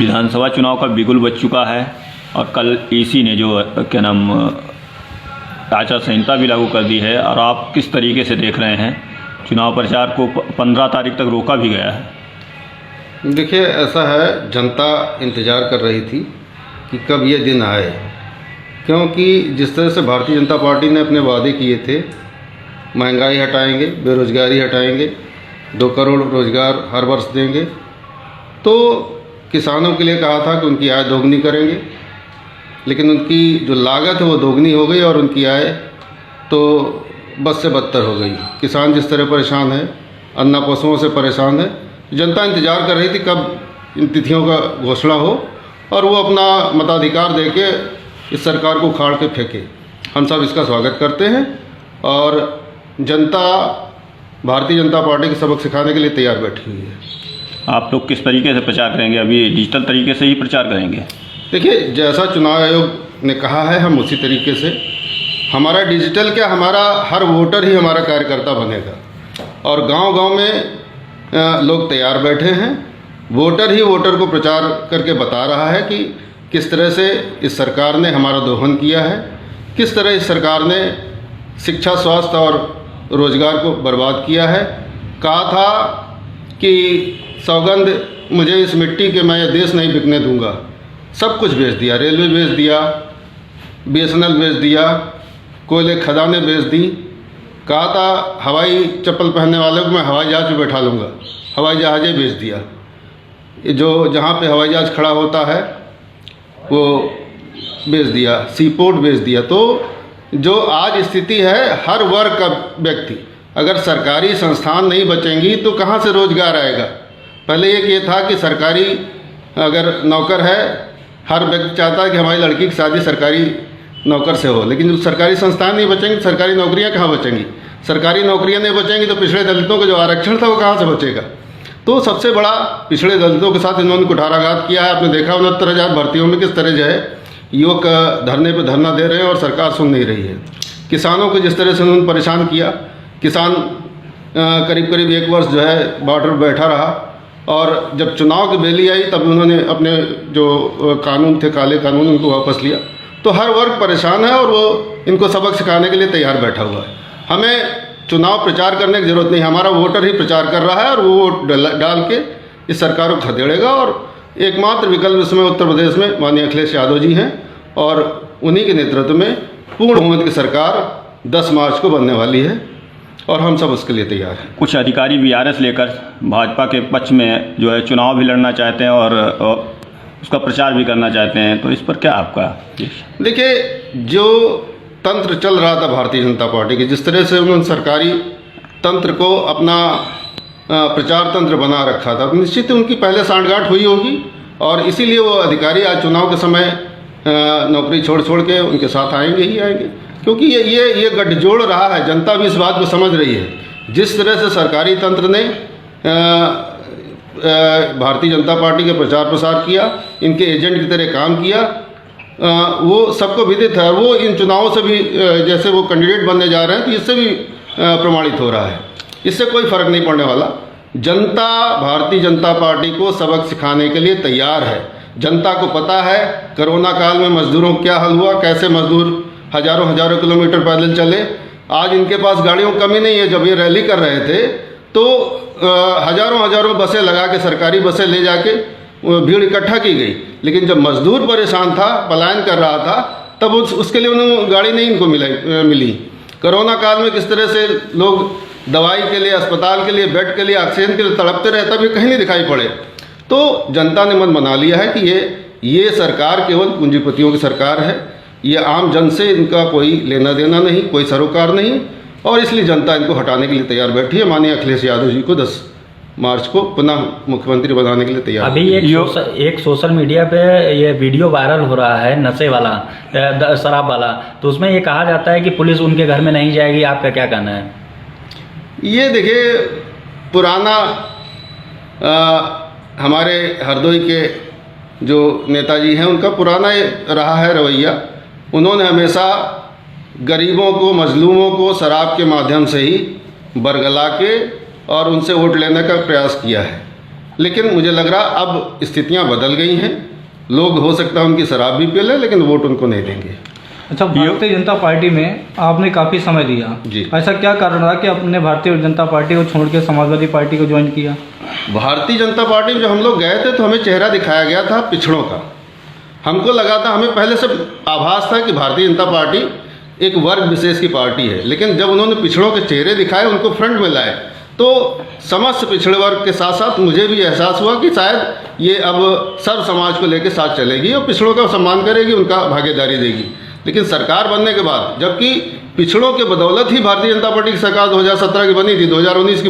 विधानसभा चुनाव का बिगुल बज चुका है और कल ईसी ने जो क्या नाम आचार संहिता भी लागू कर दी है, और आप किस तरीके से देख रहे हैं चुनाव प्रचार को 15 तारीख तक रोका भी गया है। देखिए, ऐसा है, जनता इंतज़ार कर रही थी कि कब ये दिन आए, क्योंकि जिस तरह से भारतीय जनता पार्टी ने अपने वादे किए थे, महंगाई हटाएंगे, बेरोजगारी हटाएंगे, 2 करोड़ रोजगार हर वर्ष देंगे, तो किसानों के लिए कहा था कि उनकी आय दोगुनी करेंगे, लेकिन उनकी जो लागत है वो दोगुनी हो गई और उनकी आय तो बद से बदतर हो गई। किसान जिस तरह परेशान है, अन्ना पशुओं से परेशान है, जनता इंतज़ार कर रही थी कब इन तिथियों का घोषणा हो और वो अपना मताधिकार देके इस सरकार को उखाड़ के फेंके। हम सब इसका स्वागत करते हैं और जनता भारतीय जनता पार्टी को सबक सिखाने के लिए तैयार बैठी हुई है। आप लोग किस तरीके से प्रचार करेंगे? अभी डिजिटल तरीके से ही प्रचार करेंगे? देखिए, जैसा चुनाव आयोग ने कहा है हम उसी तरीके से, हमारा डिजिटल क्या, हमारा हर वोटर ही हमारा कार्यकर्ता बनेगा और गांव-गांव में लोग तैयार बैठे हैं। वोटर ही वोटर को प्रचार करके बता रहा है कि किस तरह से इस सरकार ने हमारा दोहन किया है, किस तरह इस सरकार ने शिक्षा, स्वास्थ्य और रोजगार को बर्बाद किया है। कहा था कि सौगंध मुझे इस मिट्टी के मैं ये देश नहीं बिकने दूंगा, सब कुछ बेच दिया, रेलवे बेच दिया, BSNL बेच दिया, कोयले खदानें बेच दी। कहा था हवाई चप्पल पहनने वाले को मैं हवाई जहाज में बैठा लूँगा, हवाई जहाज़ें बेच दिया। जो जहाँ पे हवाई जहाज़ खड़ा होता है वो बेच दिया, सीपोर्ट बेच दिया। तो जो आज स्थिति है, हर वर्ग का व्यक्ति, अगर सरकारी संस्थान नहीं बचेंगी तो कहाँ से रोजगार आएगा। पहले एक ये था कि सरकारी अगर नौकर है, हर व्यक्ति चाहता है कि हमारी लड़की की शादी सरकारी नौकर से हो, लेकिन जो सरकारी संस्थान नहीं बचेंगे, सरकारी नौकरियां कहाँ बचेंगी। सरकारी नौकरियां नहीं बचेंगी तो पिछड़े दलितों का जो आरक्षण था वो कहाँ से बचेगा। तो सबसे बड़ा पिछड़े दलितों के साथ इन्होंने कुठाराघात किया है। आपने देखा 69,000 भर्तियों में किस तरह जो है युवक धरने पर धरना दे रहे हैं और सरकार सुन नहीं रही है। किसानों को जिस तरह से उन्होंने परेशान किया, किसान करीब करीब 1 वर्ष जो है बॉर्डर पर बैठा रहा और जब चुनाव की बेली आई तब उन्होंने अपने जो कानून थे, काले कानून, उनको वापस लिया। तो हर वर्ग परेशान है और वो इनको सबक सिखाने के लिए तैयार बैठा हुआ है। हमें चुनाव प्रचार करने की ज़रूरत नहीं, हमारा वोटर ही प्रचार कर रहा है और वो वोट डाल के इस सरकार को खदेड़ेगा। और एकमात्र विकल्प इसमें उत्तर प्रदेश में माननीय अखिलेश यादव जी हैं और उन्हीं के नेतृत्व में पूर्ण बहुमत की सरकार 10 मार्च को बनने वाली है और हम सब उसके लिए तैयार हैं। कुछ अधिकारी VRS लेकर भाजपा के पक्ष में जो है चुनाव भी लड़ना चाहते हैं और उसका प्रचार भी करना चाहते हैं, तो इस पर क्या आपका? देखिए, जो तंत्र चल रहा था भारतीय जनता पार्टी के, जिस तरह से उन्होंने सरकारी तंत्र को अपना प्रचार तंत्र बना रखा था, निश्चित ही उनकी पहले सांठगांठ हुई होगी और इसीलिए वो अधिकारी आज चुनाव के समय नौकरी छोड़ के उनके साथ आएंगे ही आएंगे, क्योंकि ये गठजोड़ रहा है। जनता भी इस बात को समझ रही है। जिस तरह से सरकारी तंत्र ने भारतीय जनता पार्टी का प्रचार प्रसार किया, इनके एजेंट की तरह काम किया, वो सबको विदित है। वो इन चुनावों से भी जैसे वो कैंडिडेट बनने जा रहे हैं तो इससे भी प्रमाणित हो रहा है। इससे कोई फ़र्क नहीं पड़ने वाला। जनता भारतीय जनता पार्टी को सबक सिखाने के लिए तैयार है। जनता को पता है कोरोना काल में मजदूरों को क्या हाल हुआ, कैसे मजदूर हज़ारों किलोमीटर पैदल चले। आज इनके पास गाड़ियों की कमी नहीं है। जब ये रैली कर रहे थे तो हज़ारों बसें लगा के, सरकारी बसें ले जाके भीड़ इकट्ठा की गई, लेकिन जब मजदूर परेशान था, पलायन कर रहा था, तब उसके लिए उन्हें गाड़ी नहीं इनको मिली। कोरोना काल में किस तरह से लोग दवाई के लिए, अस्पताल के लिए, बेड के लिए, ऑक्सीजन के लिए तड़पते रहे, तब ये कहीं नहीं दिखाई पड़े। तो जनता ने मन बना लिया है कि ये सरकार केवल पूंजीपतियों की सरकार है। ये आम जन से इनका कोई लेना देना नहीं, कोई सरोकार नहीं, और इसलिए जनता इनको हटाने के लिए तैयार बैठी है। माननीय अखिलेश यादव जी को 10 मार्च को पुनः मुख्यमंत्री बनाने के लिए तैयार। अभी एक सोशल मीडिया पे ये वीडियो वायरल हो रहा है नशे वाला, शराब वाला, तो उसमें ये कहा जाता है कि पुलिस उनके घर में नहीं जाएगी। आपका क्या कहना है? ये देखिए, पुराना हमारे हरदोई के जो नेताजी हैं उनका पुराना रहा है रवैया। उन्होंने हमेशा गरीबों को, मजलूमों को शराब के माध्यम से ही बरगला के और उनसे वोट लेने का प्रयास किया है। लेकिन मुझे लग रहा अब स्थितियां बदल गई हैं। लोग हो सकता है उनकी शराब भी पी लें, लेकिन वोट उनको नहीं देंगे। अच्छा, भारतीय जनता पार्टी में आपने काफ़ी समय दिया जी। ऐसा क्या कारण रहा कि आपने भारतीय जनता पार्टी को छोड़ के समाजवादी पार्टी को ज्वाइन किया? भारतीय जनता पार्टी में जब हम लोग गए थे तो हमें चेहरा दिखाया गया था पिछड़ों का। हमको लगा था, हमें पहले से आभास था कि भारतीय जनता पार्टी एक वर्ग विशेष की पार्टी है, लेकिन जब उन्होंने पिछड़ों के चेहरे दिखाए, उनको फ्रंट में लाए, तो समस्त पिछड़े वर्ग के साथ साथ मुझे भी एहसास हुआ कि शायद ये अब सर्व समाज को लेकर साथ चलेगी और पिछड़ों का सम्मान करेगी, उनका भागीदारी देगी। लेकिन सरकार बनने के बाद, जबकि पिछड़ों के बदौलत ही भारतीय जनता पार्टी की सरकार 2017 की बनी थी, 2019 की